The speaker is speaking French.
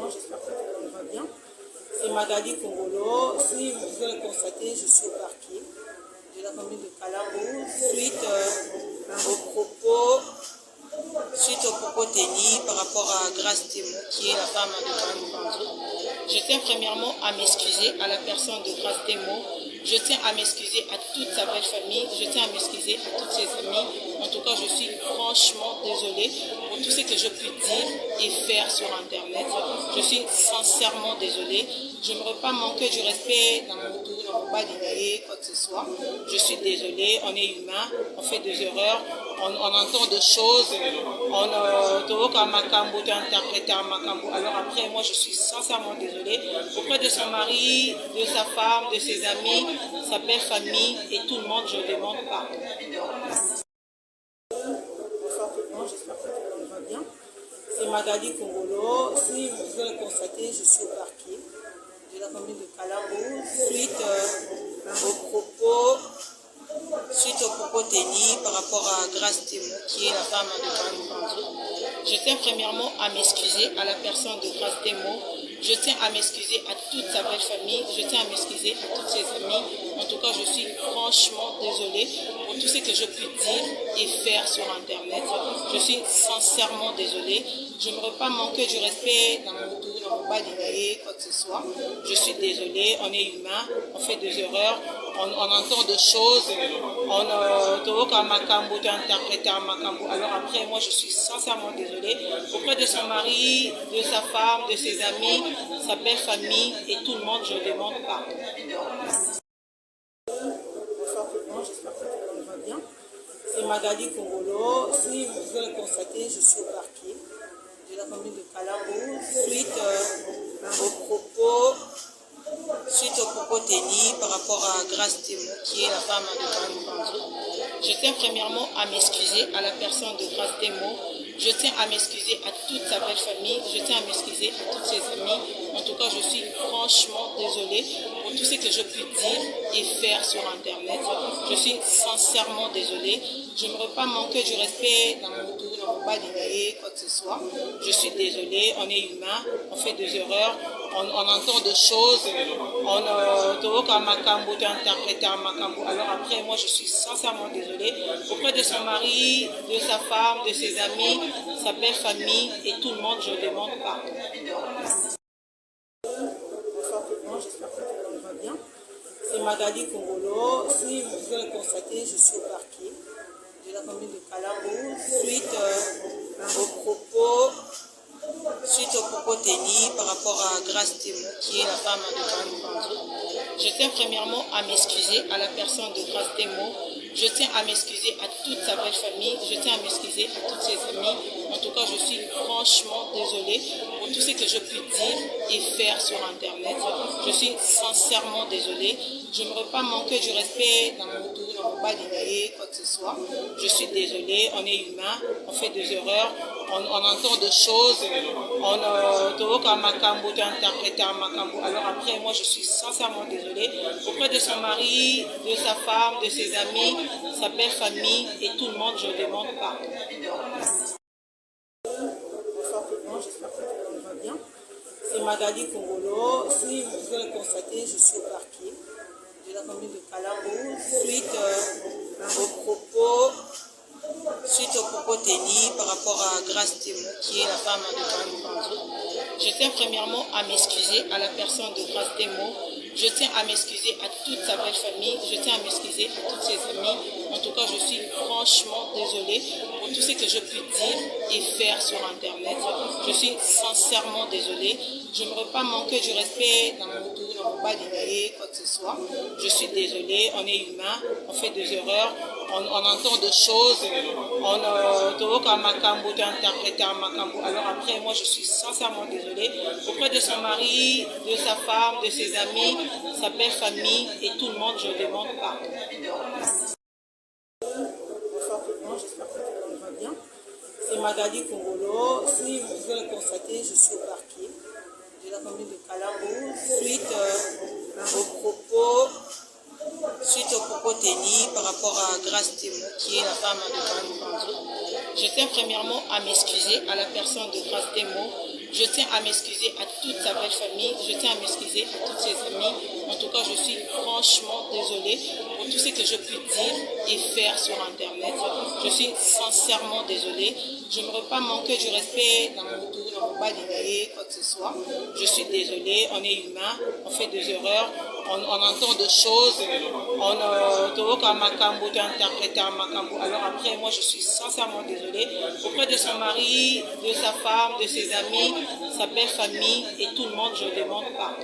parfaitement, j'espère que tout le monde va bien. C'est Magali Congolo. Si vous avez constaté, je suis au parquet de la commune de Kalabou suite aux propos tenus par rapport à Grace Temo, qui est la femme de Kalabou Banzo. Je tiens premièrement à m'excuser à la personne de Grace Temo. Je tiens à m'excuser à toute sa belle famille. Je tiens à m'excuser à toutes ses amies. En tout cas, je suis franchement désolée pour tout ce que je puis dire et faire sur Internet. Je suis sincèrement désolée. Je ne veux pas manquer du respect dans mon tour, dans mon bas d'idée, quoi que ce soit. Je suis désolée, on est humain, on fait des erreurs, on entend des choses, alors après, moi je suis sincèrement désolée auprès de son mari, de sa femme, de ses amis, sa belle famille et tout le monde, je demande pardon. J'espère que tout le monde va bien. C'est Magali Congolo. Si vous avez constaté, je suis au parquet de la commune de Kalabou suite aux propos tenus par rapport à Grace Temo, qui est la femme de Kalabou Banzo. Je tiens premièrement à m'excuser à la personne de Grace Temo. Je tiens à m'excuser à toute sa belle famille. Je tiens à m'excuser à toutes ses amies. En tout cas, je suis franchement désolée pour tout ce que je puis dire et faire sur Internet. Je suis sincèrement désolée. Je ne veux pas manquer du respect dans mon tour, dans mon bas d'idée, quoi que ce soit. Je suis désolée, on est humain, on fait des erreurs, on entend des choses, alors après, moi je suis sincèrement désolée auprès de son mari, de sa femme, de ses amis, sa belle famille et tout le monde, je demande pardon. J'espère que tout le monde va bien. C'est Magali Congolo. Si vous avez constaté, je suis au parquet de la commune de Kalabou suite aux propos tenus par rapport à Grace Temo, qui est la femme de Kalabou Banzo. Je tiens premièrement à m'excuser à la personne de Grace Temo. Je tiens à m'excuser à toute sa belle famille. Je tiens à m'excuser à toutes ses amies. En tout cas, je suis franchement désolée pour tout ce que je puis dire et faire sur Internet. Je suis sincèrement désolée. Je ne veux pas manquer du respect dans mon tour, dans mon bas d'idée, quoi que ce soit. Je suis désolée, on est humain, on fait des erreurs, on entend des choses, alors après, moi je suis sincèrement désolée auprès de son mari, de sa femme, de ses amis, sa belle famille et tout le monde, je demande pardon. J'espère que tout le monde va bien. C'est Magali Congolo. Si vous avez constaté, je suis au parquet de la commune de Kalabou suite aux propos tenus par rapport à Grace Temo, qui est la femme de Kalabou Banzo. Je tiens premièrement à m'excuser à la personne de Grace Temo. Je tiens à m'excuser à toute sa belle famille. Je tiens à m'excuser à toutes ses amies. En tout cas, je suis franchement désolée pour tout ce que je puis dire et faire sur Internet. Je suis sincèrement désolée. Je ne veux pas manquer du respect dans mon tour, dans mon bas d'idée, quoi que ce soit. Je suis désolée, on est humain, on fait des erreurs, on entend des choses, alors après, moi je suis sincèrement désolée auprès de son mari, de sa femme, de ses amis, sa belle famille et tout le monde, je demande pardon. J'espère que tout le monde va bien. C'est Magali Congolo. Si vous avez constaté, je suis au parquet de la commune de Kalabou suite aux propos tenus par rapport à Grace Temo, qui est la femme de Kalabou Banzo. Je tiens premièrement à m'excuser à la personne de Grace Temo. Je tiens à m'excuser à toute sa belle famille. Je tiens à m'excuser à toutes ses amies. En tout cas, je suis franchement désolée pour tout ce que je puis dire et faire sur Internet. Je suis sincèrement désolée. Je ne veux pas manquer du respect dans mon tour, dans mon bas d'idée, quoi que ce soit. Je suis désolée, on est humain, on fait des erreurs, on entend des choses, alors après, moi je suis sincèrement désolée auprès de son mari, de sa femme, de ses amis, sa belle famille et tout le monde, je demande pardon. J'espère que tout le monde va bien. C'est Magali Congolo. Si vous avez constaté, je suis au parquet de la commune de Kalabou suite aux propos tenus par rapport à Grace Temo, qui est la femme de Karim Panzo. Je tiens premièrement à m'excuser à la personne de Grace Temo. Je tiens à m'excuser à toute sa belle famille. Je tiens à m'excuser à toutes ses amies. En tout cas, je suis franchement désolée pour tout ce que je puis dire et faire sur Internet. Je suis sincèrement désolée. Je ne voudrais pas manquer du respect dans mon tour, dans mon balayer, quoi que ce soit. Je suis désolée, on est humain, on fait des erreurs, on entend des choses, on interprète un macambo. Alors après, moi je suis sincèrement désolée auprès de son mari, de sa femme, de ses amis, sa belle famille et tout le monde, je demande pardon.